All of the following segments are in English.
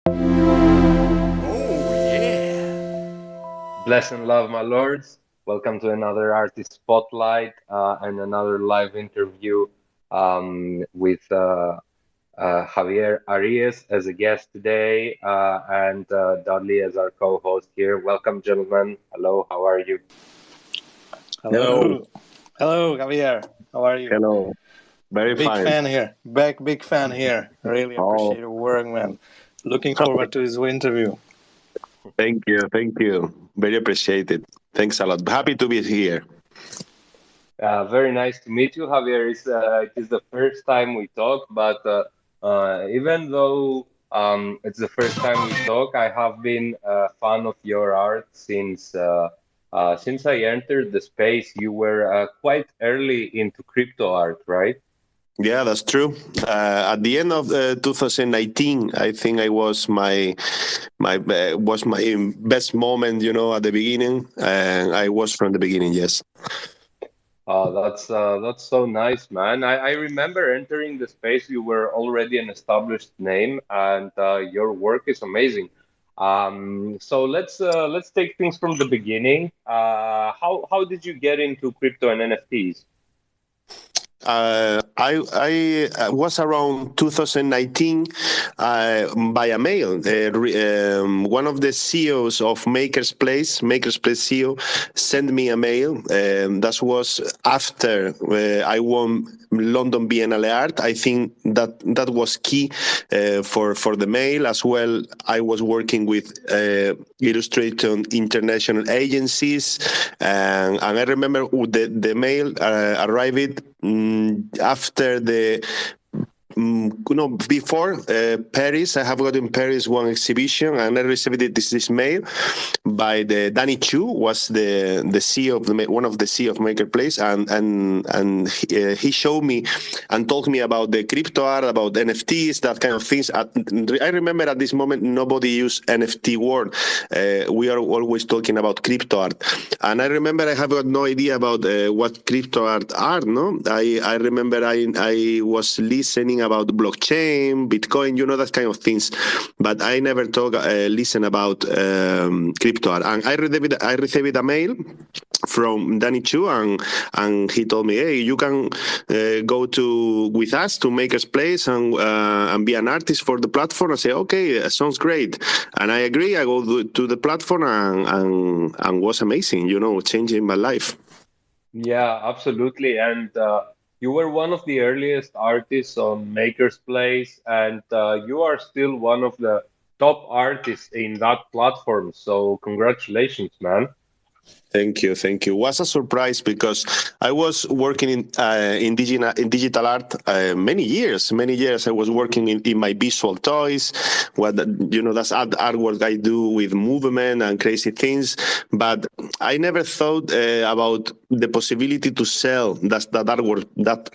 Oh, yeah. Bless and love, my lords. Welcome to another artist spotlight and another live interview with Javier Arrés as a guest today and Dudley as our co-host here. Welcome, gentlemen. Hello, how are you? Hello, Hello. Hello, Javier. How are you? hello. Very Big fine. fan here. Big fan here. Really Oh, appreciate your work, man. Looking forward to this interview. thank you. Very appreciated. Thanks a lot. Happy to be here. Very nice to meet you, Javier. It is the first time we talk, but even though it's the first time we talk, I have been a fan of your art since I entered the space. You were quite early into crypto art, right? Yeah, that's true. At the end of 2019, I think I was my best moment. At the beginning, and I was from the beginning. Yes. That's so nice, man. I remember entering the space. You were already an established name, and your work is amazing. So let's take things from the beginning. How did you get into crypto and NFTs? I was around 2019 by a mail. One of the CEOs of Maker's Place CEO, sent me a mail. That was after I won London Biennale Art. I think that was key for the mail as well. I was working with illustration international agencies, and I remember the mail arrived after the before Paris. I have got in Paris one exhibition, and I received this mail by the Danny Chu, was the CEO of one of the CEO of Maker Place, and he showed me and told me about the crypto art, about NFTs, that kind of things. I remember at this moment nobody used NFT word. We are always talking about crypto art, and I remember I have got no idea about what crypto art are. No, I remember I was listening about blockchain, Bitcoin, that kind of things, but I never listen about crypto art. And I received a mail from Danny Chu, and he told me, hey, you can go with us to Maker's Place and be an artist for the platform. I say, okay, sounds great, and I agree. I go to the platform, and was amazing. Changing my life. Yeah, absolutely. And you were one of the earliest artists on Maker's Place, and you are still one of the top artists in that platform. So congratulations, man. Thank you, thank you. It was a surprise because I was working in digital art many years. Many years I was working in my visual toys. That's artwork I do with movement and crazy things. But I never thought about the possibility to sell that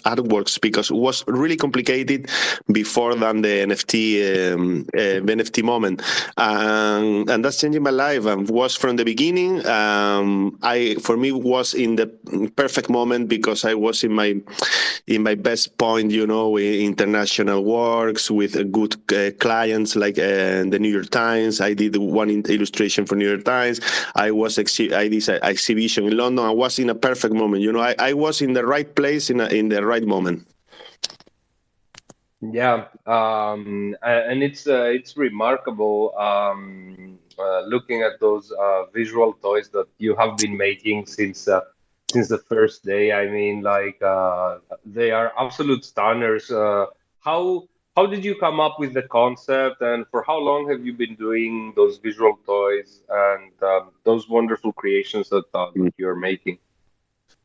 artworks, because it was really complicated before than the NFT moment, and that's changing my life. And was from the beginning. I for me was in the perfect moment, because I was in my best point, international works with good clients like the New York Times. I did one illustration for New York Times. I did an exhibition in London. I was in a perfect moment. I was in the right place in the right moment. Yeah, and it's remarkable looking at those visual toys that you have been making since the first day. I mean, like they are absolute stunners. How did you come up with the concept, and for how long have you been doing those visual toys and those wonderful creations that you're making?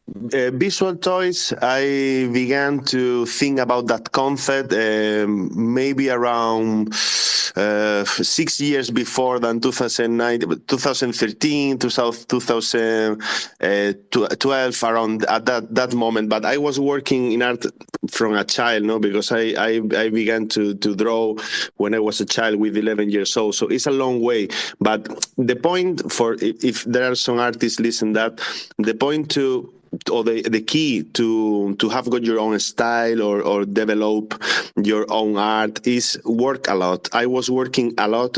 Visual toys, I began to think about that concept maybe around 6 years before than 2009, 2013, 2012, around at that moment. But I was working in art from a child, no, because I began to draw when I was a child with 11 years old. So it's a long way. But the point, for if there are some artists listen, that the point to or the key to have got your own style or develop your own art is work a lot. I was working a lot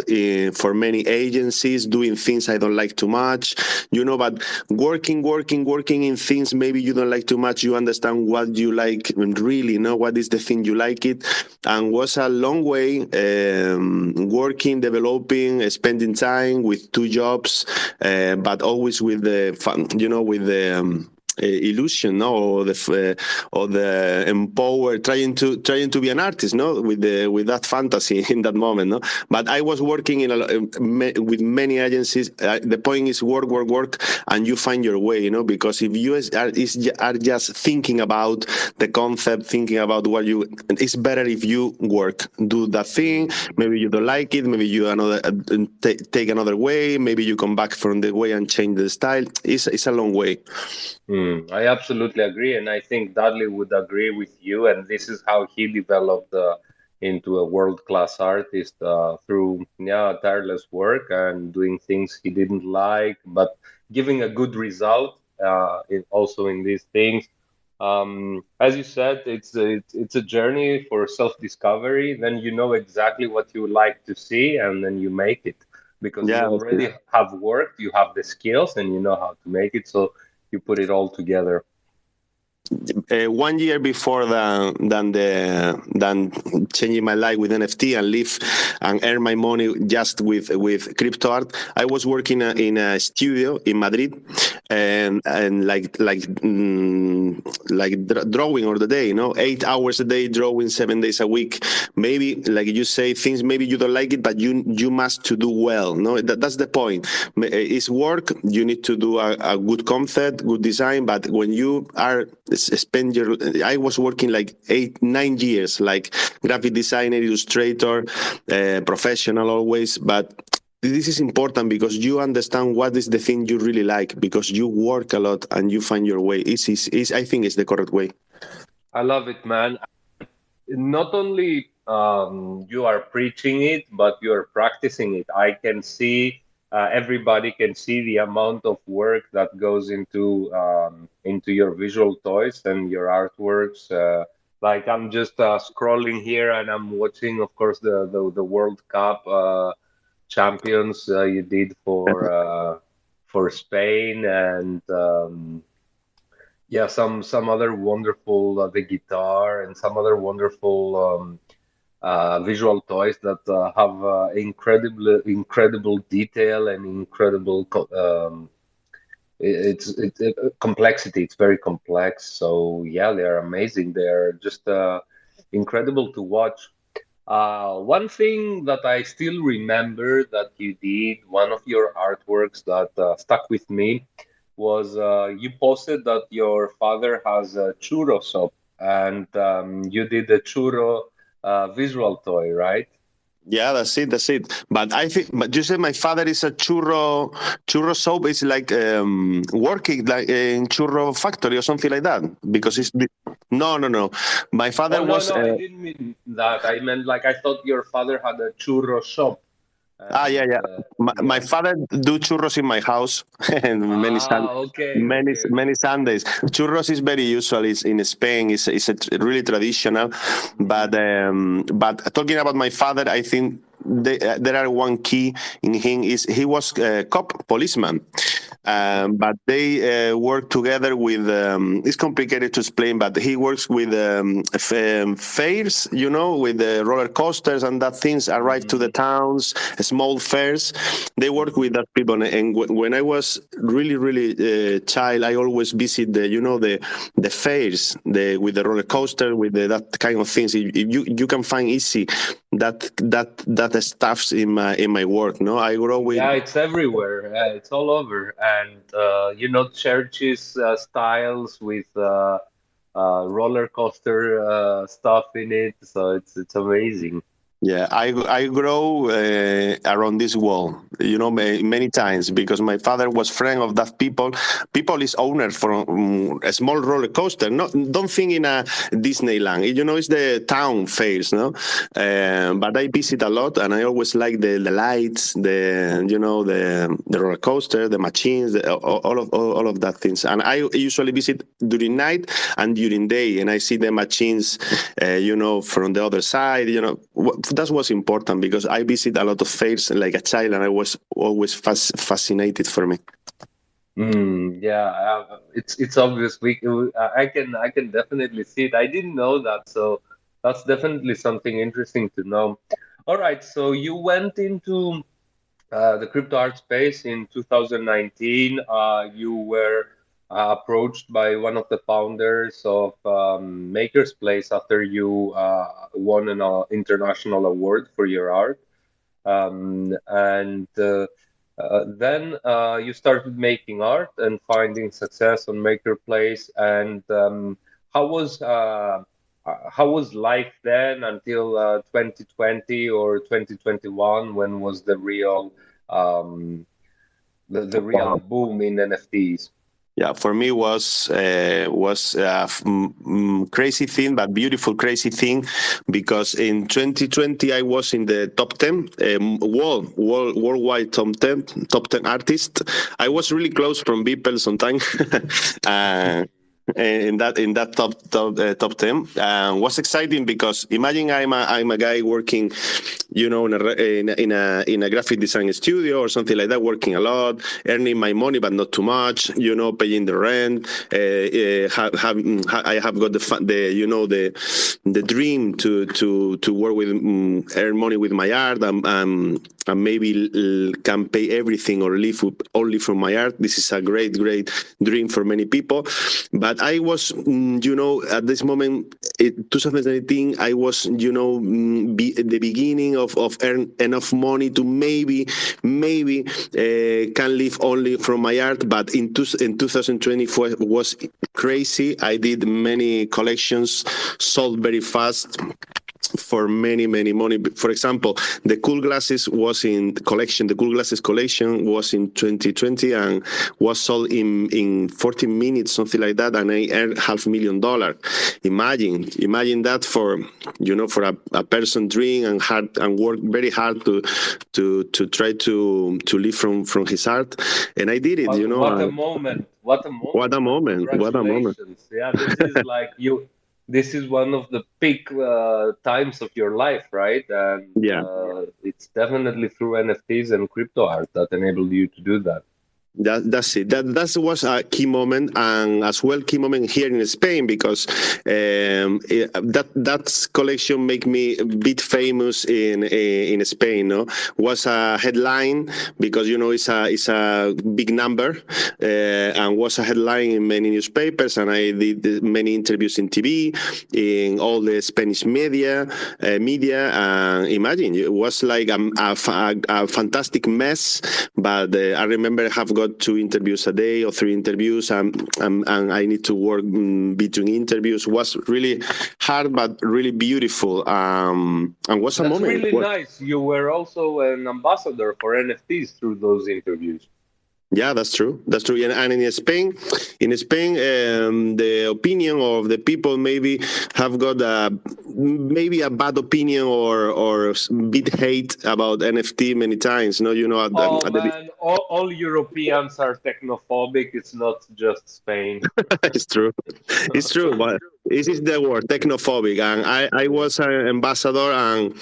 for many agencies, doing things I don't like too much, but working in things maybe you don't like too much, you understand what you like and really know what is the thing you like it, and was a long way, working, developing, spending time with two jobs, but always with the fun, with the illusion, no, or the empower, trying to be an artist, no, with that fantasy in that moment, no. But I was working with many agencies. The point is work, and you find your way, because if you are just thinking about the concept, thinking about what you, it's better if you work, do that thing. Maybe you don't like it, maybe you take another way, maybe you come back from the way and change the style. It's a long way. I absolutely agree, and I think Dudley would agree with you. And this is how he developed into a world-class artist through tireless work and doing things he didn't like, but giving a good result. Also in these things, as you said, it's a journey for self-discovery. Then you know exactly what you like to see, and then you make it because you Yeah, that's it. already have worked, you have the skills, and you know how to make it. So you put it all together. 1 year before than changing my life with NFT and live and earn my money just with crypto art, I was working in a studio in Madrid, and drawing all the day, 8 hours a day, drawing 7 days a week. Maybe like you say, things maybe you don't like it, but you must to do well. No, that's the point. It's work. You need to do a good concept, good design. But when you are I was working like 8-9 years, like graphic designer, illustrator, professional always. But this is important because you understand what is the thing you really like, because you work a lot and you find your way. I think it's the correct way. I love it, man. Not only you are preaching it, but you are practicing it. I can see everybody can see the amount of work that goes into your visual toys and your artworks. Like I'm just scrolling here and I'm watching, of course, the World Cup champions you did for Spain and. Yeah, some other wonderful the guitar and some other wonderful visual toys that have incredible detail and incredible complexity. It's very complex. So yeah, they are amazing. They are just incredible to watch. One thing that I still remember that you did, one of your artworks that stuck with me was you posted that your father has a churro shop and you did a churro visual toy, right? Yeah, that's it. But I think, but you said my father is a churro soap. It's like working like in churro factory or something like that. Because no. My father Oh, no, was. no, I didn't mean that. I meant like I thought your father had a churro shop. Yeah, And yeah. My yeah. father do churros in my house, and Okay. many Sundays. Churros is very usual. It's in Spain. It's really traditional. But talking about my father, I think there are one key in him is he was a cop policeman. But they work together with. It's complicated to explain, but he works with fairs, with the roller coasters and that things arrive to the Mhm. towns, small fairs. They work with that people, and when I was really child, I always visit the fairs, with the roller coaster, with that kind of things. You can find easy that stuffs in my work. No, I grow with. Yeah, it's everywhere. It's all over, and churches styles with roller coaster stuff in it. So it's amazing. Yeah, I grow around this wall, many times because my father was friend of that people. People is owner from a small roller coaster. No, don't think in a Disneyland. It's the town fairs, no. But I visit a lot, and I always like the lights, the roller coaster, the machines, all of that things. And I usually visit during night and during day, and I see the machines, from the other side. That was important because I visit a lot of fairs like a child, and I was always fascinated for me. Yeah, it's obvious. I can definitely see it. I didn't know that, so that's definitely something interesting to know. All right, so you went into the crypto art space in 2019. You were approached by one of the founders of Maker's Place after you won an international award for your art. And then you started making art and finding success on Maker Place. And how was uh, how was life then until 2020 or 2021? When was um, the real boom in NFTs? Yeah, for me was crazy thing, but beautiful crazy thing, because in 2020 I was in the top 10 worldwide top 10 artist. I was really close from people sometimes. uh, in that top 10 was exciting because imagine I'm a guy working, in a graphic design studio or something like that, working a lot, earning my money but not too much, paying the rent. I have got the dream to work with, earn money with my art, and maybe can pay everything or live only from my art. This is a great dream for many people. But I was, at this moment, in 2018, I was, the beginning of earn enough money to maybe can live only from my art. But in 2024 was crazy. I did many collections, sold very fast for many money. For example, the cool glasses was in collection. The cool glasses collection was in 2020 and was sold in 14 minutes, something like that, and I earned $500,000. Imagine that for a person dream and hard and work very hard to try to live from his art, and I did it. What a moment! What a moment! What a Man. moment! What a moment! Congratulations! Yeah, this is like you. This is one of the peak times of your life, right? And Yeah. it's definitely through NFTs and crypto art that enabled you to do that. That's it. That was a key moment, and as well key moment here in Spain, because that collection make me a bit famous in Spain. No, was a headline because it's a big number, and was a headline in many newspapers, and I did many interviews in TV, in all the Spanish media. Imagine it was like a fantastic mess, but I remember I have got 2 interviews a day or 3 interviews, and I need to work between interviews. Was really hard, but really beautiful. And was a That's moment. really nice. You were also an ambassador for NFTs through those interviews. Yeah, that's true. That's true. And in Spain, the opinion of the people maybe have got maybe a bad opinion or bit hate about NFT many times. No, Oh man, all Europeans are technophobic. It's not just Spain. it's true. It's true, but this is the word technophobic, and I was an ambassador, and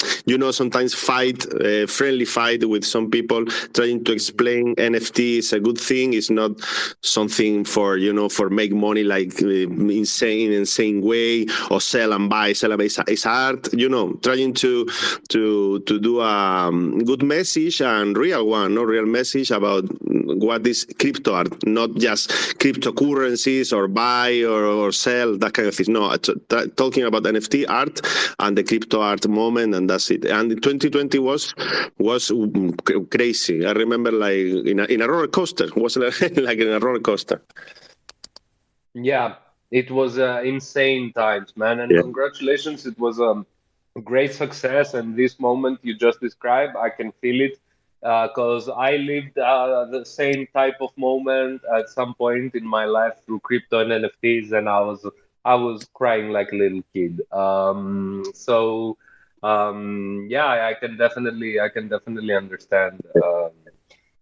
sometimes friendly fight with some people trying to explain NFT is a good thing. It's not something for make money like insane way, or sell and buy. It's art. Trying to do a good message and real one, no real message about what is crypto art, not just cryptocurrencies or buy or sell, that kind of thing. No, talking about NFT art and the crypto art moment, and that's it. And 2020 was crazy. I remember like in a roller coaster. It was like in a roller coaster. Yeah, it was insane times, man, and Yeah. congratulations. It was great success, and this moment you just described, I can feel it because I lived the same type of moment at some point in my life through crypto and NFTs, and I was crying like a little kid. Yeah, I can definitely understand that.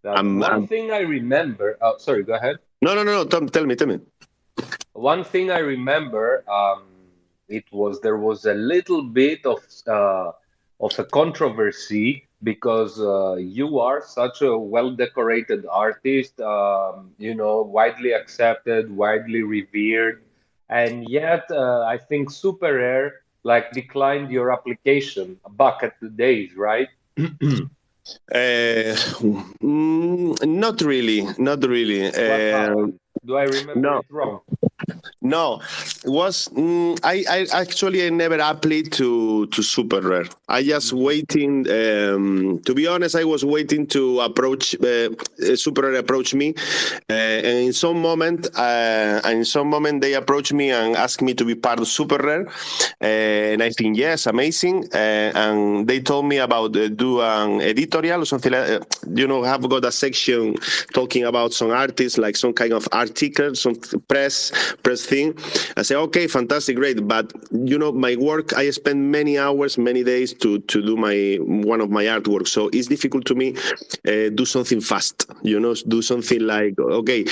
One I'm thing I remember. Oh, sorry, go ahead. no, no, no, no. Tell me. One thing I remember, it was there was a little bit of a controversy because you are such a well-decorated artist, widely accepted, widely revered, and yet I think Super Rare like declined your application back at the days, right? Not really, not really. What happened? Do I remember No, it wrong? no, was I actually I never applied to Super Rare. I just Mhm. waiting. To be honest, I was waiting to approach Super Rare approach me, and in some moment they approached me and asked me to be part of Super Rare, and I think yes, amazing. And they told me about do an editorial or something like have got a section talking about some artists, like some kind of article, some press thing. I say, okay, fantastic, great. But my work, I spend many hours, many days to do my one of my artwork. So it's difficult to me do something fast. Do something like okay,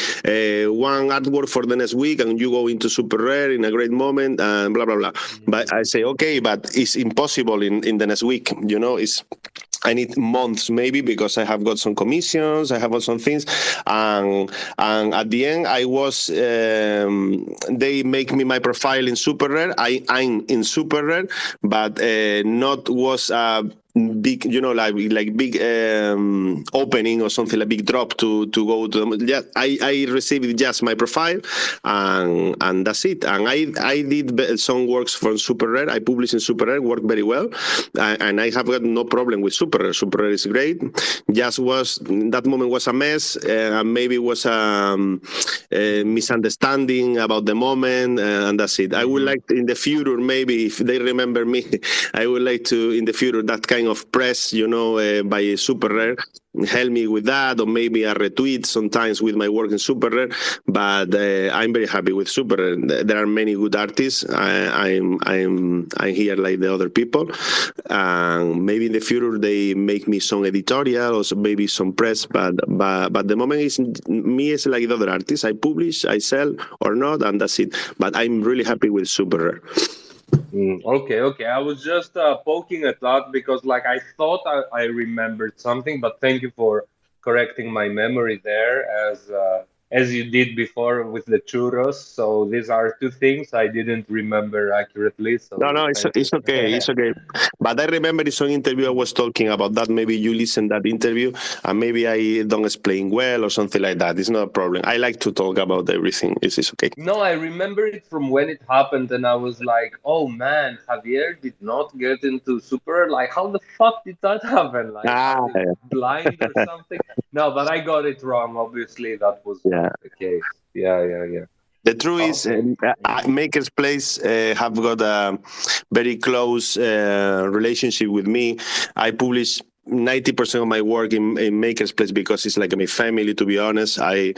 one artwork for the next week, and you go into Super Rare in a great moment, and blah blah blah. But I say, okay, but it's impossible in the next week. It's I need months maybe because I have got some commissions, I have got some things, and at the end I was they make me my profile in Super Rare. I'm in Super Rare, but not was a big like big opening or something, like big drop to go to them. Yeah, I received just my profile, and that's it. And I did some works from Super Rare. I published in Super Rare, worked very well, and I have got no problem with Super Rare. Super Rare is great. Just was that moment was a mess, and maybe was a misunderstanding about the moment, and that's it. I would Mhm. like in the future, maybe if they remember me, I would like to in the future that kind of press, by Super Rare, help me with that, or maybe a retweet sometimes with my work in Super Rare. But I'm very happy with Super Rare. There are many good artists. I'm here like the other people, and maybe in the future they make me some editorial or maybe some press. But the moment is me is like the other artists. I publish, I sell or not, and that's it. But I'm really happy with Super Rare. Okay, okay. I was just poking at that because, like, I thought I remembered something, but thank you for correcting my memory there, as you did before with the churros. So these are two things I didn't remember accurately. No, So no, it's thank you. it's okay, it's okay. But I remember in some interview I was talking about that. Maybe you listen that interview, and maybe I don't explain well or something like that. It's not a problem. I like to talk about everything. It's okay. No, I remember it from when it happened, and I was like, "Oh man, Javier did not get into Super. Like, how the fuck did that happen? Like, Ah, how did blind or something?" No, but I got it wrong. Obviously, that was yeah. not the case. Yeah, yeah, yeah. The truth is, Okay. Mhm. Maker's Place have got a very close relationship with me. I publish 90% of my work in Maker's Place because it's like my family. To be honest, I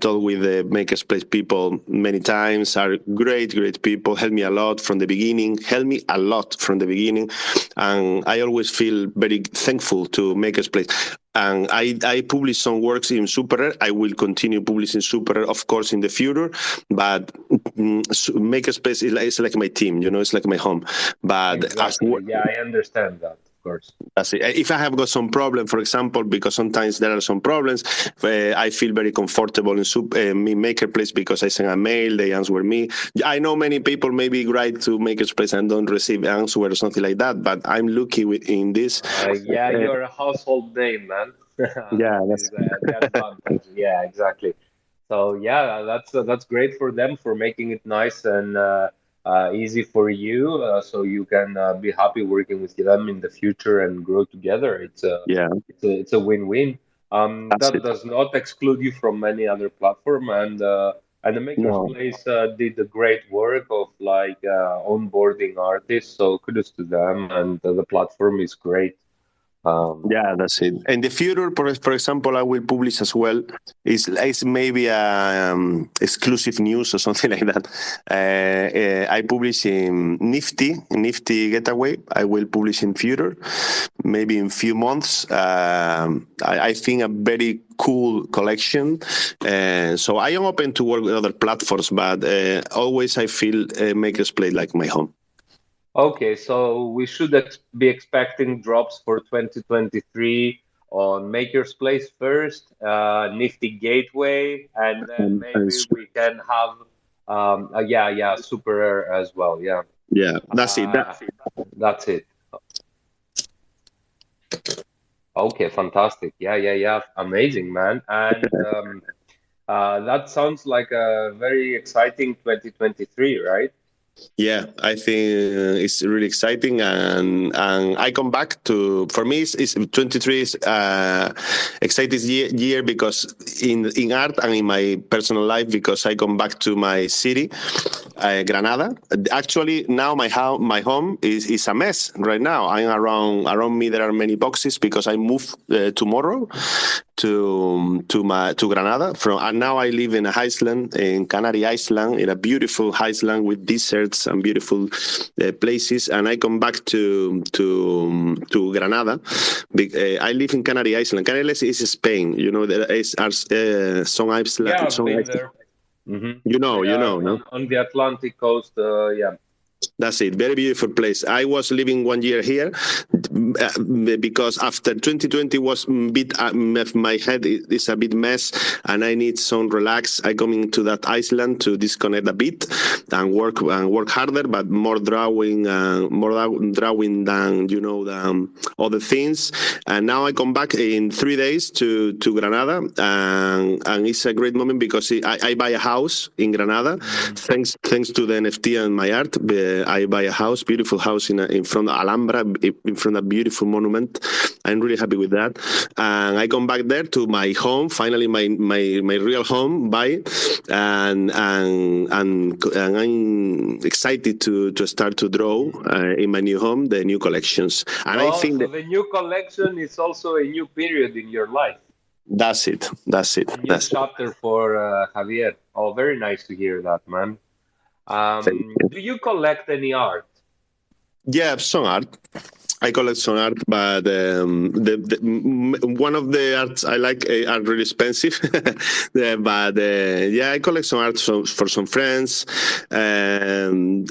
talk with the Maker's Place people many times. Are great, great people. Help me a lot from the beginning. Help me a lot from the beginning, and I always feel very thankful to Maker's Place. And I publish some works in Super Rare. I will continue publishing Super Rare, of course, in the future. But Makerspace is like my team, it's like my home. But Exactly. Yeah, I understand that, of course. if I have got some problem, for example, because sometimes there are some problems, I feel very comfortable in Makerplace because I send a mail, they answer me. I know many people maybe write to Makerspace and don't receive answer or something like that, but I'm lucky in this. Yeah, you're a household name, man. Yeah, That that's is the advantage. Yeah, exactly. So yeah, that's great for them for making it nice and easy for you, so you can be happy working with them in the future and grow together. yeah, It's a win-win. that's That it. does not exclude you from any other platform, and And the No. Makerspace did a great work of like onboarding artists. So kudos to them, and the platform is great. Yeah, that's it. In the future, for example, I will publish as well. It's maybe a exclusive news or something like that. I publish in Nifty Getaway. I will publish in future, maybe in few months. I think a very cool collection. So I am open to work with other platforms, but always I feel Makerspace like my home. Okay, so we should be expecting drops for 2023 on Maker's Place first, Nifty Gateway, and then And maybe we can have yeah, Super Rare as well. Yeah, yeah, that's it. uh, that's it. Okay, fantastic. Yeah. Amazing, man. And that sounds like a very exciting 2023, right? Yeah, I think it's really exciting, and I come back to, for me, it's 23 is exciting year because in art and in my personal life, because I come back to my city, Granada. Actually, now my home is a mess right now. I'm around me. There are many boxes because I move tomorrow to Granada and now I live in a island, in Canary Island, in a beautiful island with deserts and beautiful places. And I come back to Granada. I live in Canary Island. Canary Island is Spain. You know, there is some islands. Yeah, I've been there. You know, no? On the Atlantic coast. Yeah. That's it. Very beautiful place. I was living 1 year here because after 2020 was a bit, my head is a bit mess and I need some relax. I come into that island to disconnect a bit and work harder, but more drawing than, you know, than other things. And now I come back in 3 days to Granada, and it's a great moment because I buy a house in Granada, thanks to the NFT and my art. I buy a house, beautiful house in front of Alhambra, in front of a beautiful monument. I'm really happy with that. And I come back there to my home, finally my real home, and I'm excited to start to draw in my new home, the new collections. And I think so the new collection is also a new period in your life. That's it. A new chapter for Javier. Oh, very nice to hear that, man. Do you collect any art? Yeah, some art. I collect some art, but one of the arts I like are really expensive. But yeah, I collect some art for some friends, some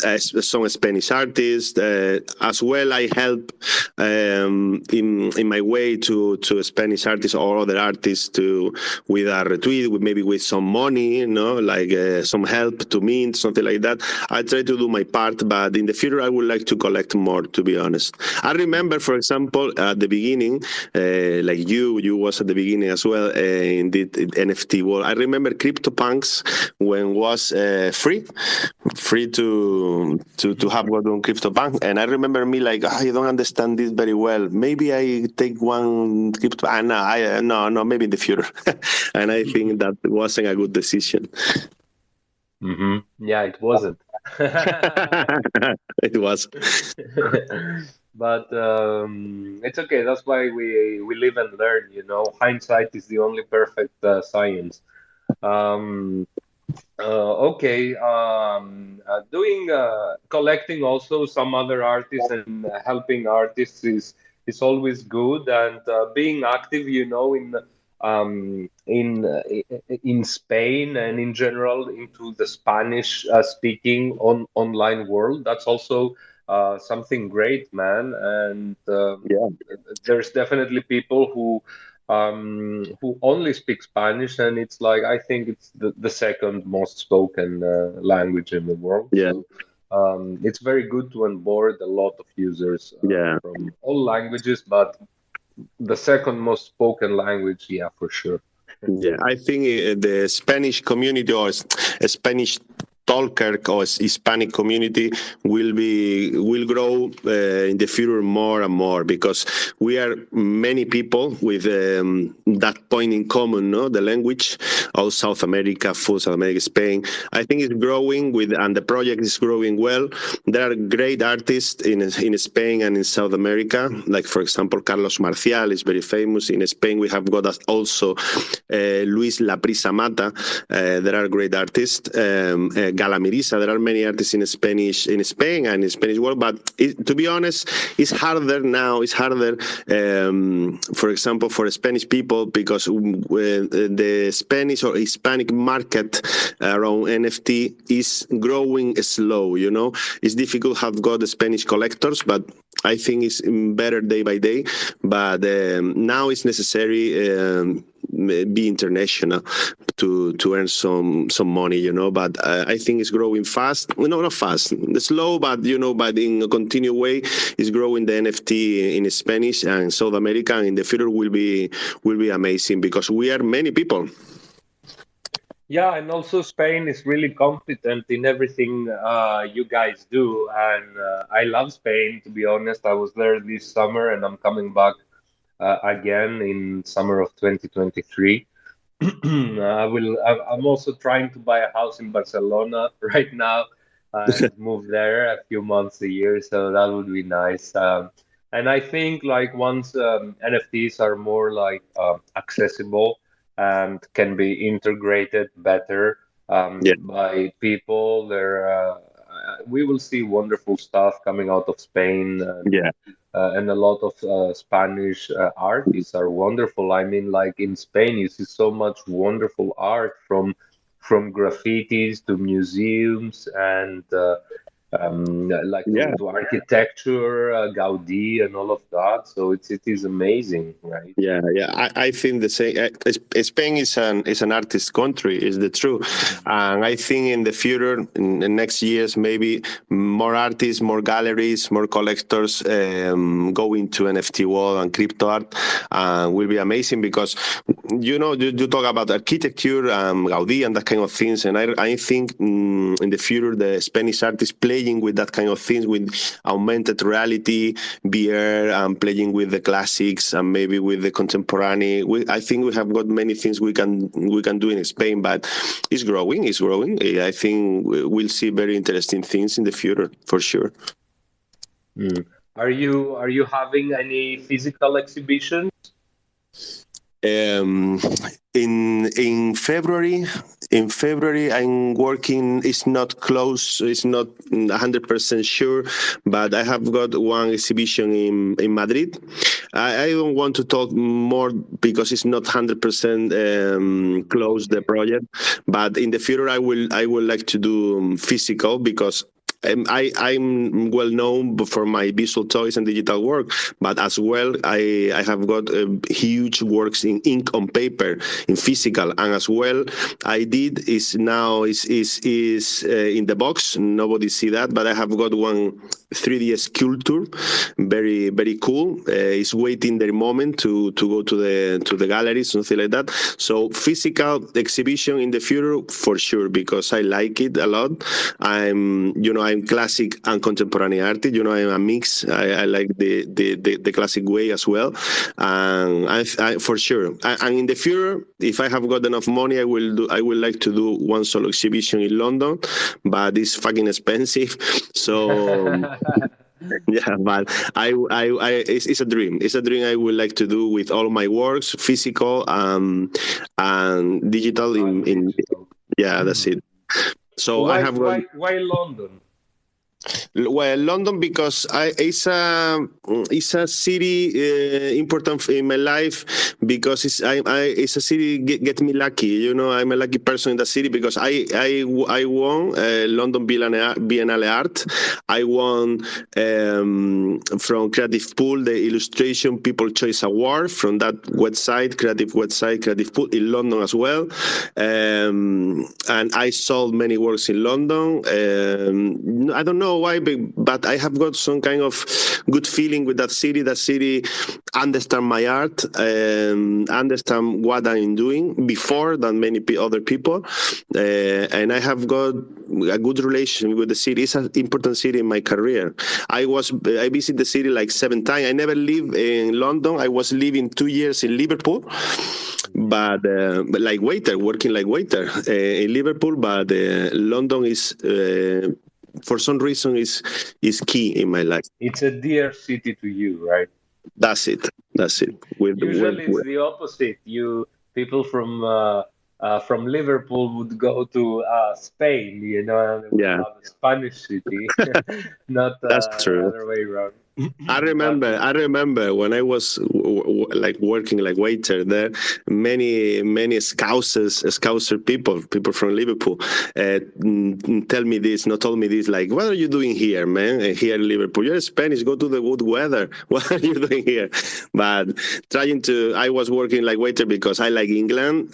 Spanish artists. As well, I help in my way to Spanish artists or other artists with a retweet, maybe with some money, you know, like some help to mint, something like that. I try to do my part, but in the future, I would like to collect more, to be honest. I remember, for example, at the beginning, like you was at the beginning as well in the NFT world. I remember CryptoPunks when was free to have one on CryptoPunk, and I remember me like, I don't understand this very well. Maybe I take one crypto. No, maybe in the future. And I think that wasn't a good decision. Yeah, it wasn't. It was. But it's okay. That's why we live and learn, you know. Hindsight is the only perfect science. Okay. Doing collecting also some other artists and helping artists is always good, and being active, you know, in Spain and in general into the Spanish speaking online world. That's also something great, man. And there's definitely people who only speak Spanish, and it's like, I think it's the second most spoken language in the world. Yeah. So it's very good to onboard a lot of users from all languages, but the second most spoken language, for sure. Yeah, I think the Spanish community or Spanish Talker or Hispanic community will grow in the future more and more, because we are many people with that point in common, no? The language of South America, full South America, Spain. I think it's growing and the project is growing well. There are great artists in Spain and in South America, like for example Carlos Marcial is very famous. In Spain we have got also Luis Laprisa Mata. There are great artists. Galamirisa. There are many artists in Spanish in Spain and in Spanish world, but to be honest, it's harder now. It's harder, for example, for Spanish people, because the Spanish or Hispanic market around NFT is growing slow. You know, it's difficult to have got the Spanish collectors, but I think it's better day by day. But now it's necessary. Be international to earn some money, you know. But I think it's growing fast. No, not fast, slow, but you know, but in a continued way, it's growing the NFT in Spanish and South America. And in the future will be amazing, because we are many people. Yeah, and also Spain is really competent in everything you guys do, and I love Spain. To be honest, I was there this summer, and I'm coming back again in summer of 2023. I'm also trying to buy a house in Barcelona right now and move there a few months a year, so that would be nice. And I think like once NFTs are more like accessible and can be integrated better by people, we will see wonderful stuff coming out of Spain. And a lot of Spanish artists are wonderful. I mean, like in Spain, you see so much wonderful art from graffitis to museums and to architecture, Gaudi, and all of that. So it is amazing, right? Yeah. I think the same. Spain is an artist country, is the truth, and I think in the future, in the next years, maybe more artists, more galleries, more collectors go into NFT world and crypto art, will be amazing, because you know you talk about architecture, Gaudi, and that kind of things, and I think in the future the Spanish artists playing with that kind of things, with augmented reality, VR, and playing with the classics and maybe with the contemporary. I think we have got many things we can do in Spain, but it's growing. I think we'll see very interesting things in the future for sure. Are you having any physical exhibitions? In February I'm working. It's not close, it's not 100% sure, but I have got one exhibition in Madrid. I don't want to talk more because it's not 100% close, the project, but in the future I would like to do physical, because I'm well known for my visual toys and digital work, but as well I have got huge works in ink on paper, in physical, and as well I did is now is in the box. Nobody see that, but I have got one 3D sculpture, very very cool. It's waiting their moment to go to the gallery, something like that. So physical exhibition in the future for sure, because I like it a lot. I'm classic and contemporary artist. I'm a mix. I like the classic way as well, and I for sure. And in the future, if I have got enough money, I would like to do one solo exhibition in London, but it's fucking expensive. So yeah, but it's a dream. It's a dream I would like to do with all my works, physical and digital. That's it. So why, I have why London? Well, London, because it's a city important in my life, because it's a city get me lucky. I'm a lucky person in the city, because I won London Biennale Art. I won from Creative Pool the Illustration People Choice Award from that website, Creative Pool in London as well. And I sold many works in London. I don't know. know why, but I have got some kind of good feeling with that city. That city understand my art, understand what I'm doing before than many other people, and I have got a good relation with the city. It's an important city in my career. I visit the city like 7 times. I never live in London. I was living 2 years in Liverpool, but like waiter, working like waiter in Liverpool. But London is for some reason is key in my life. It's a dear city to you, right? That's it. That's it. Usually it's the opposite. People from Liverpool would go to Spain, and they would Yeah, love a Spanish city, not that's the true. other way around. I But remember. I remember when I was like working like waiter there. Many Scouser people from Liverpool, tell me this, not told me this. Like, what are you doing here, man? Here in Liverpool, you're Spanish. Go to the good weather. What are you doing here? But I was working like waiter because I like England.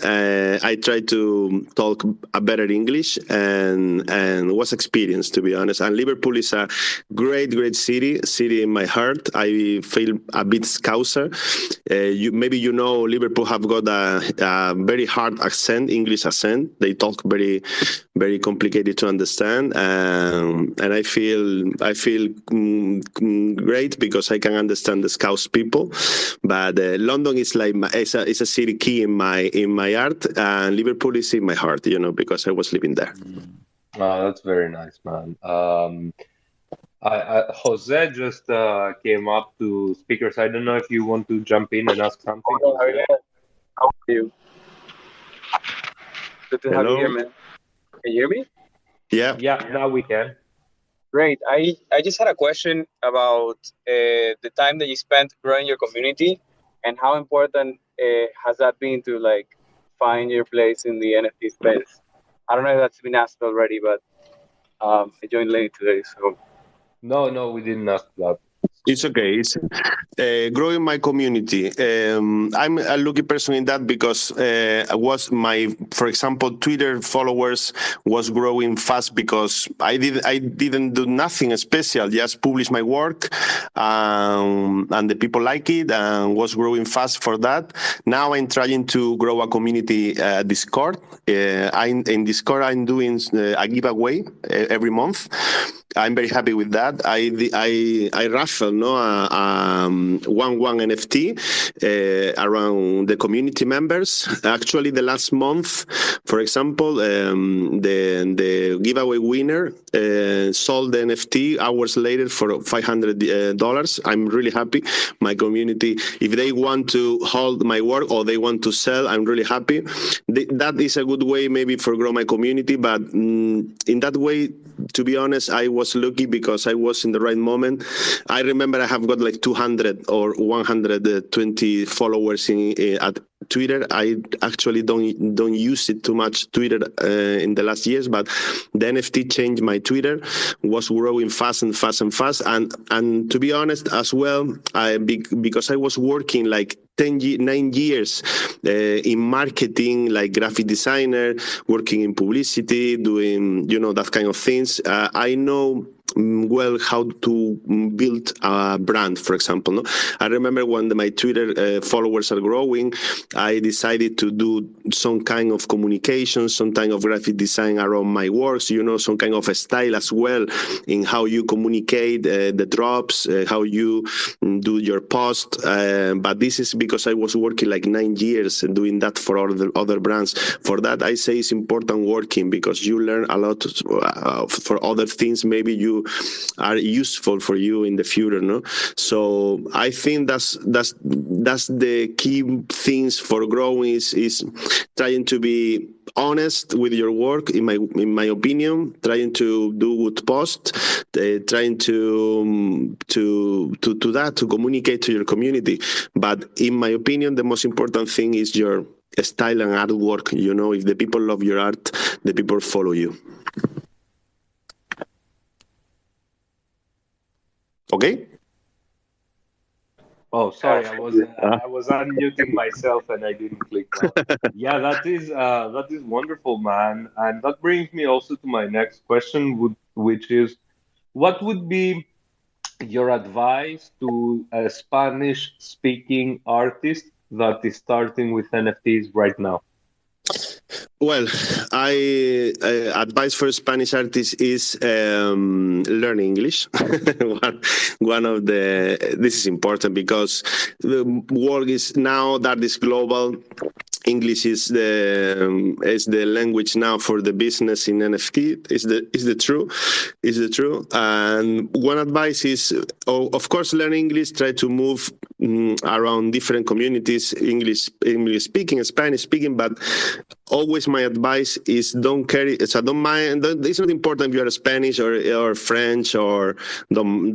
I tried to talk a better English and was experienced, to be honest. And Liverpool is a great city in my heart. I feel a bit Scouser. Maybe Liverpool have got a very hard accent, English accent. They talk very complicated to understand, and I feel great because I can understand the Scouse people. But London is like it's a city key in my art, and Liverpool is in my heart. Because I was living there. oh, that's very nice, man. Jose just came up to speakers. I don't know if you want to jump in and ask something, Hello, Jose. Javier. How are you? Good to have you here, Hello. man. Can you hear me? Yeah. Yeah, now we can. Great. I just had a question about the time that you spent growing your community and how important has that been to like find your place in the NFT space. I don't know if that's been asked already, but I joined late today, so No, we didn't ask that. It's okay. It's growing my community. I'm a lucky person in that because for example, Twitter followers was growing fast because I didn't do nothing special, just publish my work, and the people like it, and was growing fast for that. Now I'm trying to grow a community Discord. In Discord, I'm doing a giveaway every month. I'm very happy with that. I raffle one NFT around the community members. Actually, the last month, for example, the giveaway winner sold the NFT hours later for $500. I'm really happy. My community, if they want to hold my work or they want to sell, I'm really happy. That is a good way maybe for grow my community, but in that way, to be honest, I was lucky because I was in the right moment. I remember I have got like 200 or 120 followers at Twitter. I actually don't use it too much, Twitter, in the last years, but the NFT changed my Twitter, was growing fast, and to be honest as well, because I was working like 9 years in marketing, like graphic designer, working in publicity, doing that kind of things. I know well how to build a brand, for example. No? I remember when my Twitter followers are growing, I decided to do some kind of communication, some kind of graphic design around my works, some kind of a style as well in how you communicate the drops, how you do your post. But this is because I was working like 9 years and doing that for other brands. For that, I say it's important working because you learn a lot for other things. Maybe you are useful for you in the future, no? So I think that's the key things for growing is trying to be honest with your work. In my opinion, trying to do good post, trying to communicate to your community. But in my opinion, the most important thing is your style and artwork. If the people love your art, the people follow you. Okay. Oh, sorry, I was unmuting myself and I didn't click well. Yeah, that is wonderful, man. And that brings me also to my next question, which is, what would be your advice to a Spanish-speaking artist that is starting with NFTs right now? Well, I advice for Spanish artists is learn English. one of this is important because the world is now that is global. English is the language now for the business in NFT. Is the true. And one advice is, of course, learn English. Try to move around different communities, English speaking, Spanish speaking, but always my advice is don't carry. So don't mind. It's not important if you are Spanish or French or don't.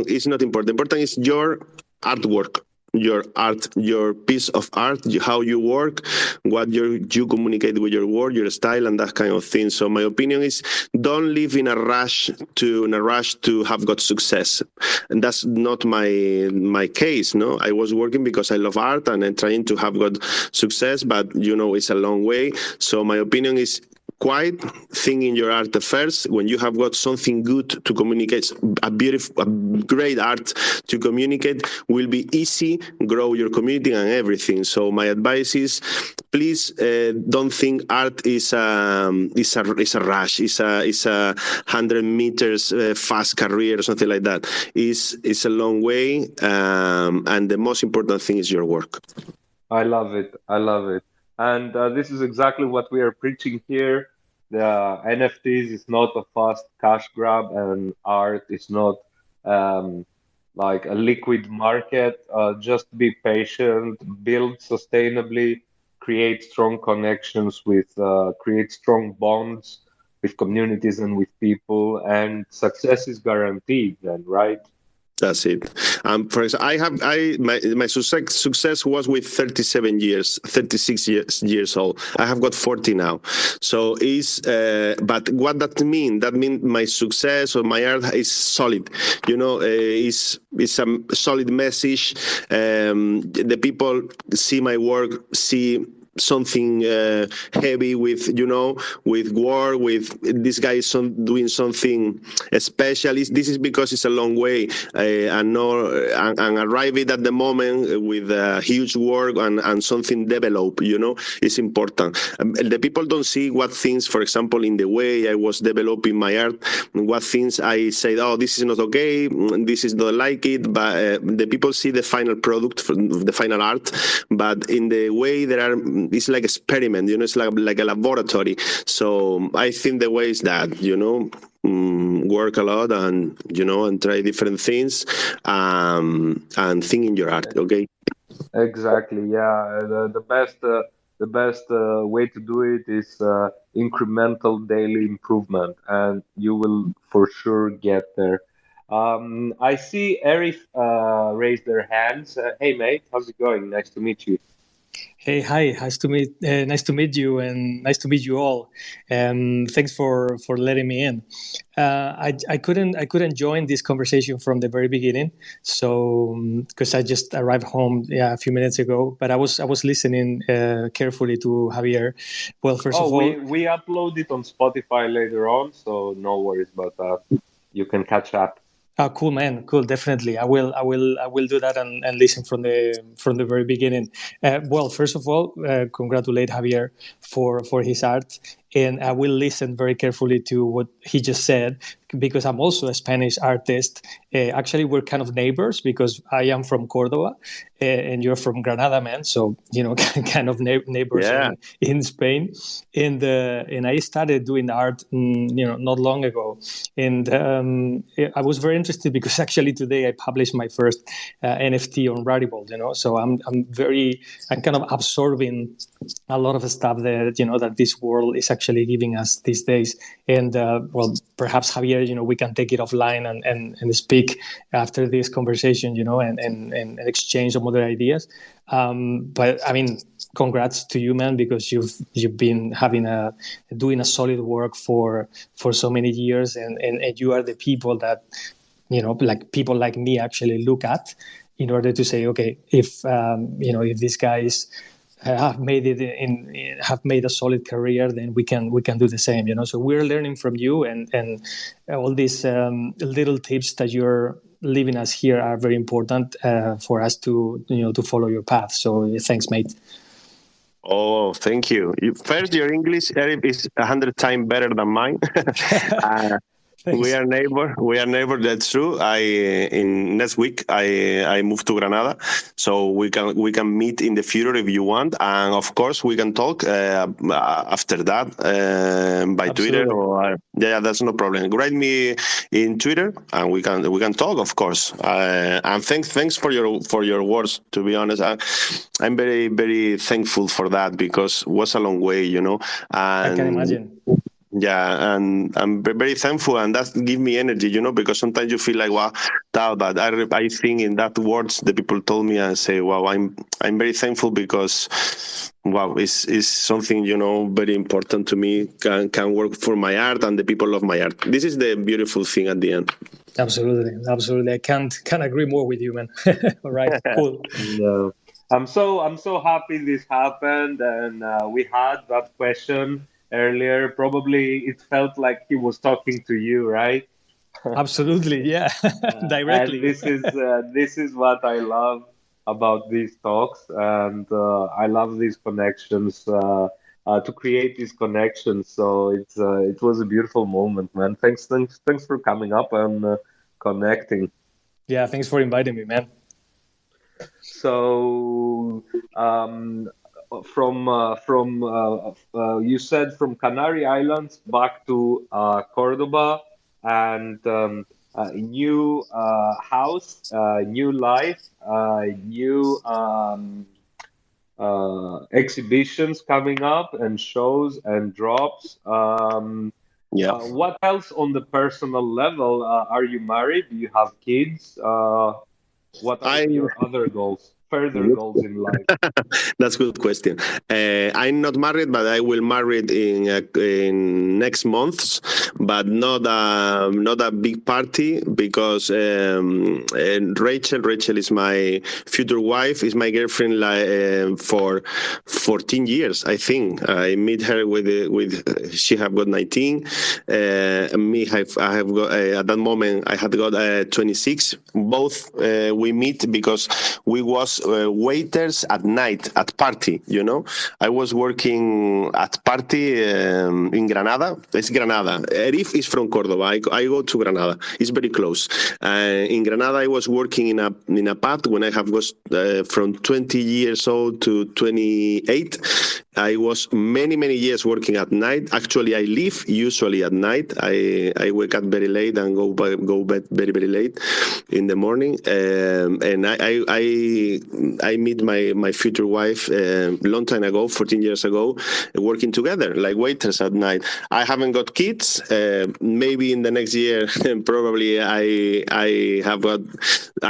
It's not important. Important is your artwork. Your art, your piece of art, how you work, what you communicate with your word, your style, and that kind of thing. So my opinion is don't live in a rush to have got success, and that's not my case. No, I was working because I love art and I'm trying to have got success, but it's a long way. So my opinion is quiet, think in your art first. When you have got something good to communicate, a great art to communicate, will be easy, grow your community and everything. So my advice is, please don't think art is a rush, is a 100 meters fast career or something like that. It's a long way, and the most important thing is your work. I love it. And this is exactly what we are preaching here. The NFTs is not a fast cash grab, and art is not like a liquid market. Just be patient, build sustainably, create strong connections create strong bonds with communities and with people, and success is guaranteed then, right? That's it. For example, my success was with 36 years old. I have got 40 now. So but what that mean? That means my success or my art is solid. Is a solid message. The people see my work, see something heavy with work, with this guy is doing something special. This is because it's a long way, and arriving at the moment with huge work and something develop, is important. The people don't see what things, for example, in the way I was developing my art, what things I say, oh, this is not okay, this is not like it, but the people see the final product, the final art, but in the way it's like experiment, it's like a laboratory. So I think the way is that, work a lot and try different things, and think in your art. Okay. Exactly. Yeah. The best way to do it is incremental daily improvement, and you will for sure get there. I see Arrés raise their hands. Hey, mate, how's it going? Nice to meet you. Hey, hi! Nice to meet you, and nice to meet you all. Thanks for letting me in. I couldn't join this conversation from the very beginning, so because I just arrived home a few minutes ago. But I was listening carefully to Javier. Well, first of all, we upload it on Spotify later on, so no worries about that. You can catch up. Oh, cool, man! Cool, definitely. I will do that and listen from the very beginning. Well, first of all, congratulate Javier for his art, and I will listen very carefully to what he just said, because I'm also a Spanish artist. Actually, we're kind of neighbors because I am from Córdoba and you're from Granada, man. So kind of neighbors in Spain. And I started doing art, not long ago, and I was very interested because actually today I published my first NFT on Rarible. So I'm kind of absorbing a lot of stuff that this world is actually giving us these days. And well, perhaps Javier, we can take it offline and speak after this conversation, and exchange some other ideas. But I mean, congrats to you, man, because you've been doing a solid work for so many years, and you are the people that like people like me actually look at in order to say, okay, if if this guy is have made it have made a solid career, then we can do the same. So we're learning from you, and all these little tips that you're leaving us here are very important for us to to follow your path. So thanks, mate. Oh, thank you. First, your English, Eric, is 100 times better than mine. We are neighbor. We are neighbor. That's true. In next week I move to Granada, so we can meet in the future if you want, and of course we can talk after that by Absolutely. Twitter or yeah, that's no problem. Write me in Twitter and we can talk, of course. And thanks for your words. To be honest, I'm very very thankful for that because it was a long way, And, I can imagine. Yeah, and I'm very thankful, and that gives me energy, because sometimes you feel like, wow, but I think in that words the people told me and say, wow, I'm very thankful because, wow, it's something, very important to me, can work for my art and the people love my art. This is the beautiful thing at the end. Absolutely. I can't agree more with you, man. All right, cool. Yeah. I'm so happy this happened, and we had that question earlier. Probably it felt like he was talking to you, right? Absolutely, yeah. Directly. And this is what I love about these talks, and I love these connections to create these connections. So it was a beautiful moment, man. Thanks for coming up and connecting. Yeah, thanks for inviting me, man. So you said from Canary Islands back to Cordoba, and a new house, new life, new exhibitions coming up, and shows and drops. Yeah. What else on the personal level? Are you married? Do you have kids? What are your other goals, further goals in life? That's a good question. I'm not married, but I will marry in next months, but not a big party because Rachel is my future wife, is my girlfriend for 14 years, I think. I meet her with she have got 19. Me, I have got at that moment I had got 26. Both we meet because we was waiters at night at party. I was working at party in Granada. It's Granada. Arrés is from Cordoba. I go to Granada. It's very close. In Granada, I was working in a pub when I was from 20 years old to 28. I was many years working at night. Actually, I leave usually at night. I wake up very late and go bed very late in the morning. And I meet my future wife long time ago, 14 years ago, working together like waiters at night. I haven't got kids. Maybe in the next year, probably I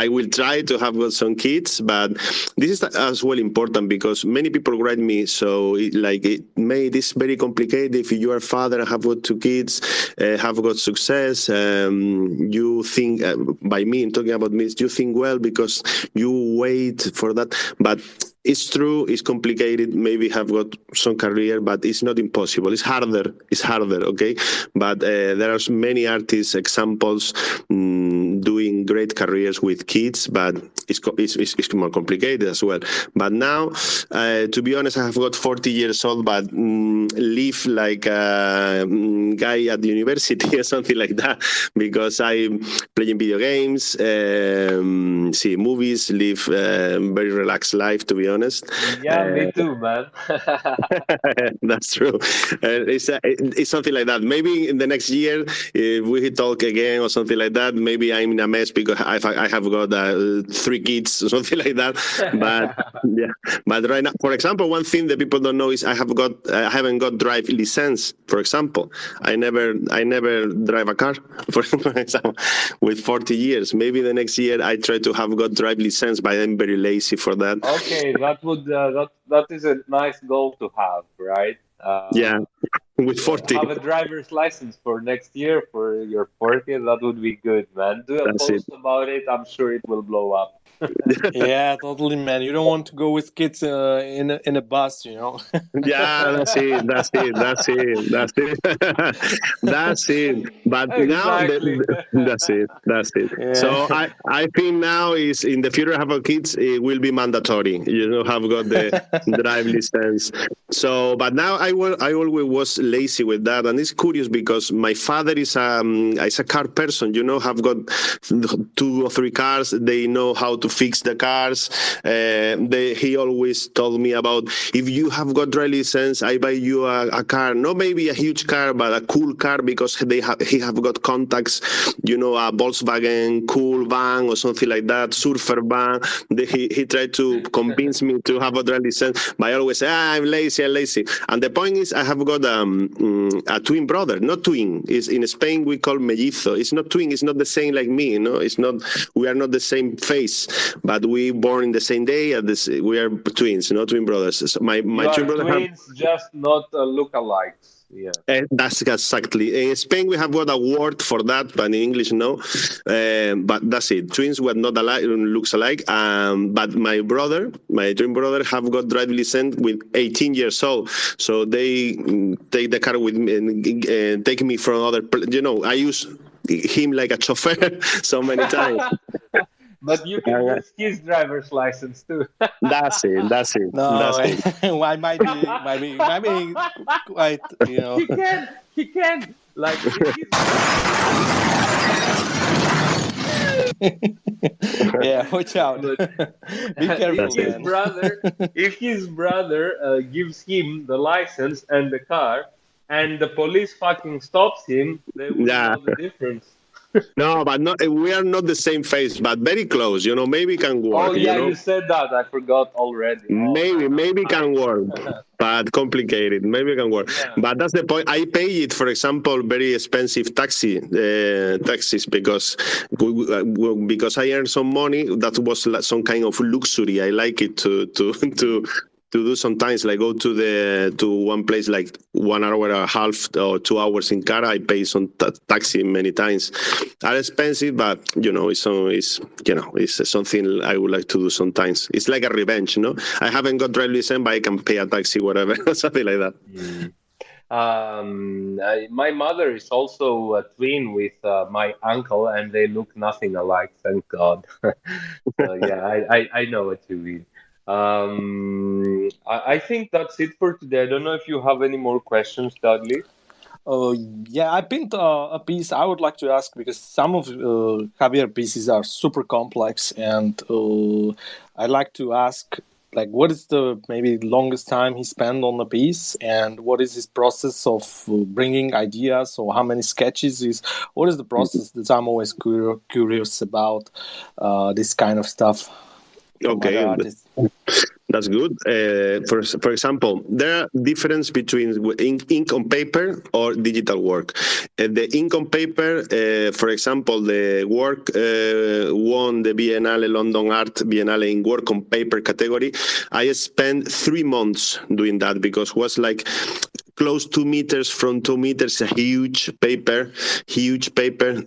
will try to have got some kids. But this is as well important because many people write me, so it made this very complicated. If you are a father and have got 2 kids, have got success, you think by me talking about me, you think well because you wait for that, but it's true, it's complicated, maybe have got some career, but it's not impossible. It's harder, okay? But there are many artists, examples, doing great careers with kids, but it's more complicated as well. But now, to be honest, I have got 40 years old, but live like a guy at the university or something like that, because I'm playing video games, see movies, live very relaxed life, to be honest. Yeah, me too, man. That's true. It's something like that. Maybe in the next year, if we talk again or something like that, maybe I'm in a mess because I have got 3 kids or something like that. But yeah, but right now, for example, one thing that people don't know is I haven't got drive license. For example, I never drive a car. For example, with 40 years, maybe the next year I try to have got drive license, but I'm very lazy for that. Okay, that is a nice goal to have, right? Yeah, with 40. Have a driver's license for next year for your 40th. That would be good, man. Do a That's post about it. I'm sure it will blow up. Yeah, totally, man. You don't want to go with kids in a bus, you know. Yeah, that's it. That's it. That's it. That's it. That's it. But now Exactly. that's it. That's it. Yeah. So I think now is in the future have a kids it will be mandatory. You know, have got the drive license. So, but now I always was lazy with that, and it's curious because my father is a car person. You know, have got 2 or 3 cars. They know how to fix the cars. He always told me about if you have got drive license, I buy you a car, not maybe a huge car, but a cool car because he have got contacts, you know, a Volkswagen cool van or something like that, surfer van. He tried to convince me to have a drive license, but I always say, I'm lazy. And the point is, I have got a twin brother, not twin. Is in Spain we call mellizo. It's not twin. It's not the same like me. You know, it's not. We are not the same face, but we born in the same day. We are twins, not twin brothers. So my You are twin brother have. twins, just not lookalikes. Yeah. That's exactly. In Spain, we have got a word for that, but in English, no. But that's it. Twins were not alike, looks alike. But my twin brother, have got driving license with 18 years old. So they take the car with me and take me from other. You know, I use him like a chauffeur so many times. But you can use his driver's license too. That's it. That's it. No, That's it. well, I might be quite, you know. He can. Like, Yeah, watch out. But Be careful, if his brother gives him the license and the car, and the police fucking stops him, they will Yeah. know the difference. No, but not. We are not the same face, but very close. You know, maybe can work. Oh yeah, you know? you said that. I forgot already. Maybe can work, but complicated. Maybe can work, Yeah. but that's the point. I pay it, for example, very expensive taxis because I earn some money. That was like some kind of luxury. I like it to do sometimes, like go to one place like 1 hour and a half or 2 hours in car. I pay some taxi many times. Are expensive, but you know, it's something I would like to do sometimes. It's like a revenge, no? I haven't got driver's license, but I can pay a taxi, whatever, something like that. My mother is also a twin with my uncle, and they look nothing alike. Thank God. So yeah, I know what you mean. I think that's it for today. I don't know if you have any more questions, Dudley. Yeah, I pinned a piece I would like to ask because some of Javier pieces are super complex, and I'd like to ask, like, what is the maybe longest time he spent on a piece, and what is his process of bringing ideas, or how many sketches is? What is the process that I'm always curious about this kind of stuff? Okay, that's good. For example, there are difference between ink on paper or digital work. The ink on paper, for example, the work won the Biennale London Art Biennale in work on paper category. I spent 3 months doing that because it was like close 2 meters from 2 meters, a huge paper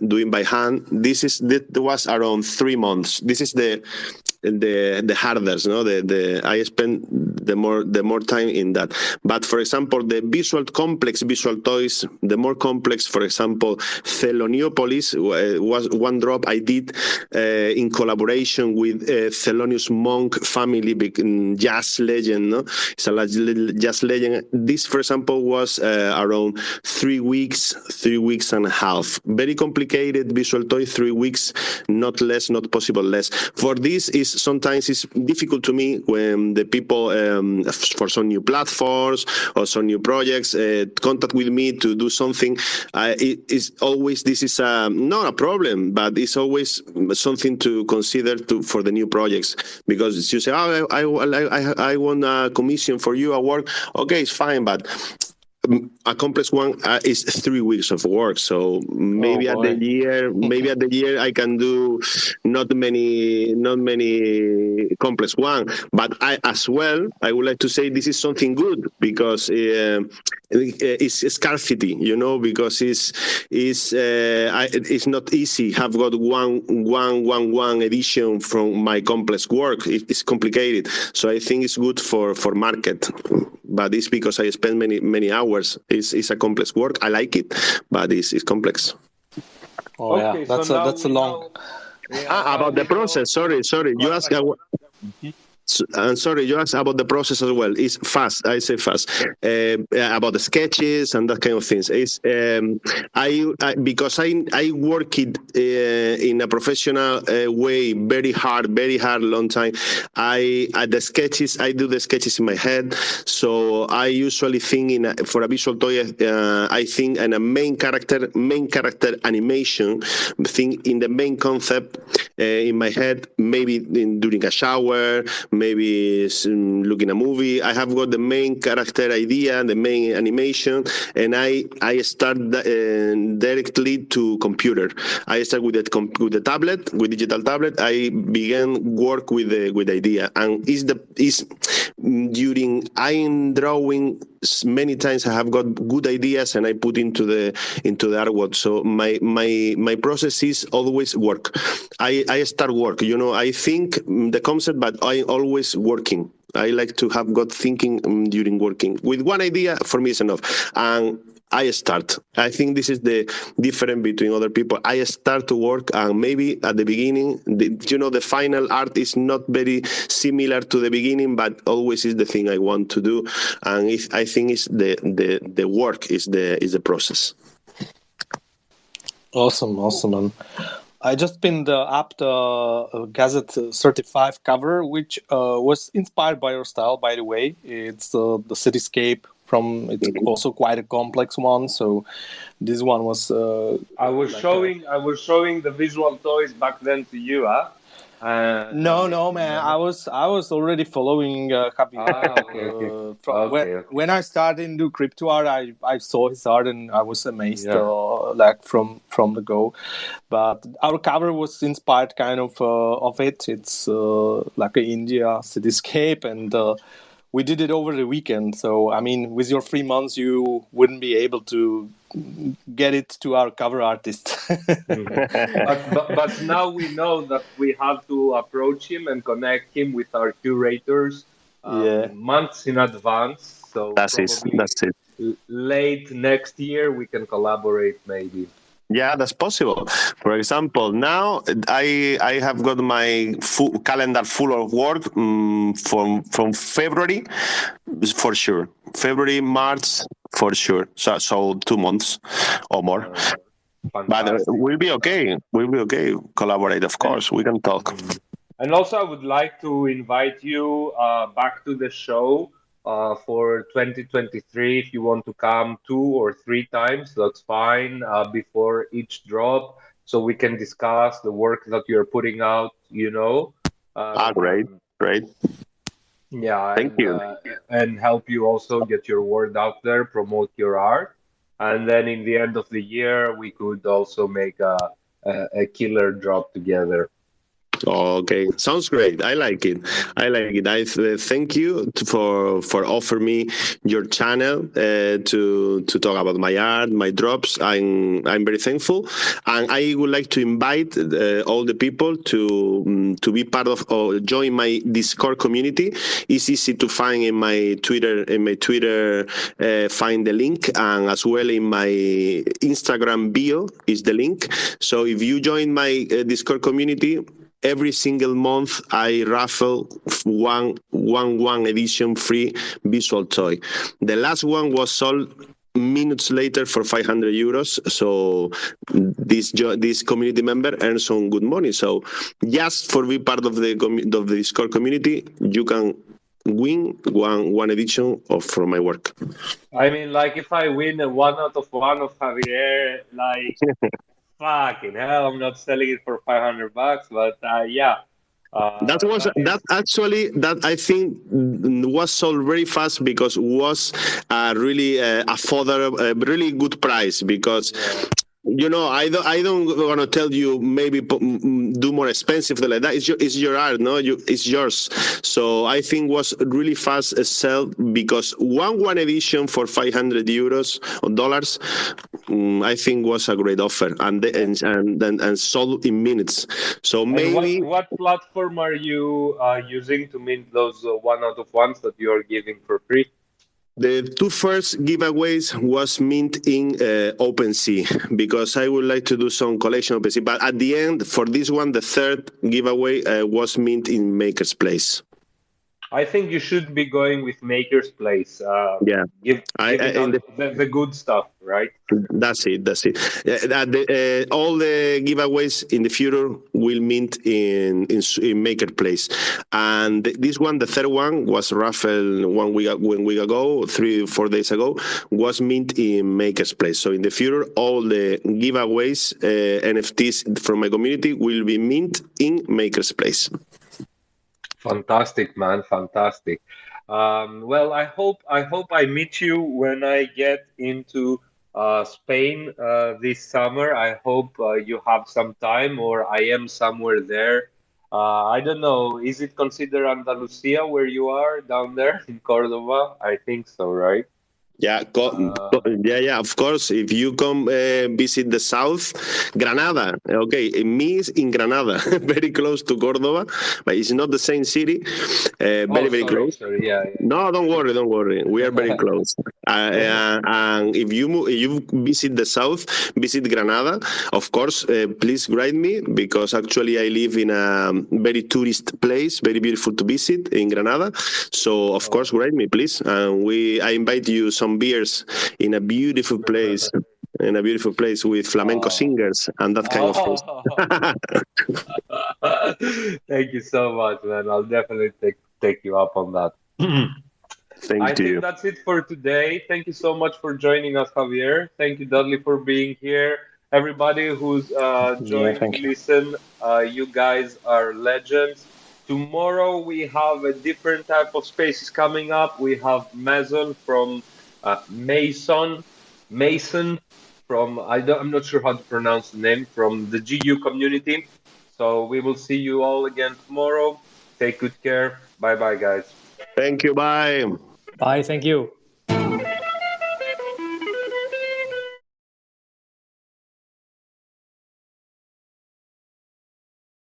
doing by hand. That was around 3 months. This is the hardest, no? I spent the more time in that. But for example, the complex visual toys, the more complex, for example, Theloniopolis was one drop I did in collaboration with Thelonious Monk family, jazz legend, no? It's a jazz legend. This, for example, was around 3 weeks and a half. Very complicated visual toy, 3 weeks, not less, not possible less. For this sometimes it's difficult to me when the people for some new platforms or some new projects contact with me to do something. This is not a problem, but it's always something to consider for the new projects, because you say, I want a commission for you, a work. Okay, it's fine, but a complex one is 3 weeks of work. So maybe at the year I can do not many complex one. But I would like to say this is something good because it's scarcity, because it's not easy. Have got one edition from my complex work. It's complicated, so I think it's good for market. But it's because I spend many hours. It's a complex work. I like it, but it's complex. Oh okay, yeah, that's a long. About the process. Sorry. You asked. And sorry, you asked about the process as well. It's fast. I say fast. About the sketches and that kind of things. It's because I work it in a professional way, very hard, long time. I do the sketches in my head. So I usually think for a visual toy. I think in a main character animation. Think in the main concept in my head. Maybe during a shower. Maybe looking a movie. I have got the main character idea, the main animation, and I start directly to computer. I start with the tablet, with digital tablet. I began work with the idea, and during I'm drawing many times. I have got good ideas, and I put into the artwork. So my process is always work. I start work. I think the concept, but I always working. I like to have got thinking during working. With one idea, for me, is enough. And I start. I think this is the difference between other people. I start to work, and maybe at the beginning, the final art is not very similar to the beginning, but always is the thing I want to do. And I think it's the work is the process. Awesome, man. I just pinned up the Gazette 35 cover, which was inspired by your style, by the way. It's the cityscape it's also quite a complex one. So this one was. I was showing the visual toys back then to you, huh? No, man. I was already following Javier. Okay. When I started to do crypto art, I saw his art and I was amazed, from the go. But our cover was inspired kind of it. It's like an India cityscape, and we did it over the weekend. So I mean, with your 3 months, you wouldn't be able to get it to our cover artist. but now we know that we have to approach him and connect him with our curators months in advance. So that's it. Late next year we can collaborate maybe. Yeah, that's possible. For example, now I have got my calendar full of work from February, for sure. February, March, for sure. So 2 months or more. But we'll be okay. Collaborate, of course. We can talk. And also, I would like to invite you back to the show for 2023. If you want to come 2 or 3 times, that's fine, before each drop, so we can discuss the work that you're putting out, Great. Yeah, thank you. And help you also get your word out there, promote your art. And then in the end of the year, we could also make a killer drop together. Okay, sounds great. I like it. I thank you for offering me your channel to talk about my art, my drops. I'm very thankful, and I would like to invite all the people to be part of or join my Discord community. It's easy to find in my Twitter. Find the link, and as well in my Instagram bio is the link. So if you join my Discord community, every single month I raffle one edition free visual toy. The last one was sold minutes later for €500. So this community member earns some good money. So just for be part of the Discord community, you can win one edition from my work. I mean, like if I win a 1 out of 1 of Javier, like fucking hell, I'm not selling it for $500, but That I think was sold very fast because was really affordable, really good price because. I don't want to tell you maybe do more expensive like that. It's your art, no? It's yours. So I think was really fast sell because one edition for 500 euros or dollars, I think was a great offer and sold in minutes. So maybe. And what platform are you using to mint those one out of ones that you are giving for free? The two first giveaways was mint in OpenSea because I would like to do some collection OpenSea. But at the end, for this one, the third giveaway was mint in Maker's Place. I think you should be going with Maker's Place. Giving the good stuff, right? That's it. All the giveaways in the future will mint in Maker Place, and this one, the third one, was raffle 1 week ago, 3-4 days ago, was mint in Maker's Place. So in the future, all the giveaways, NFTs from my community will be mint in Maker's Place. Fantastic, man! Fantastic. Well, I hope I meet you when I get into Spain this summer. I hope you have some time, or I am somewhere there. I don't know. Is it considered Andalusia where you are down there in Córdoba? I think so, right? Yeah, of course. If you come visit the south, Granada, okay, it means in Granada, very close to Córdoba, but it's not the same city. Very close. Sorry, yeah. No, don't worry. We are very close. And if you visit the south, visit Granada, of course, please guide me because actually I live in a very tourist place, very beautiful to visit in Granada. So of course, guide me, please. And I invite you some beers in a beautiful place. With flamenco singers and that kind of things. Thank you so much, man. I'll definitely take you up on that. I think that's it for today. Thank you so much for joining us, Javier. Thank you, Dudley, for being here. Everybody who's joined to listen, you guys are legends. Tomorrow we have a different type of spaces coming up. We have Mason from Mason from I'm not sure how to pronounce the name, from the GU community. So we will see you all again tomorrow. Take good care. Bye bye, guys. Thank you. Bye. Bye. Thank you.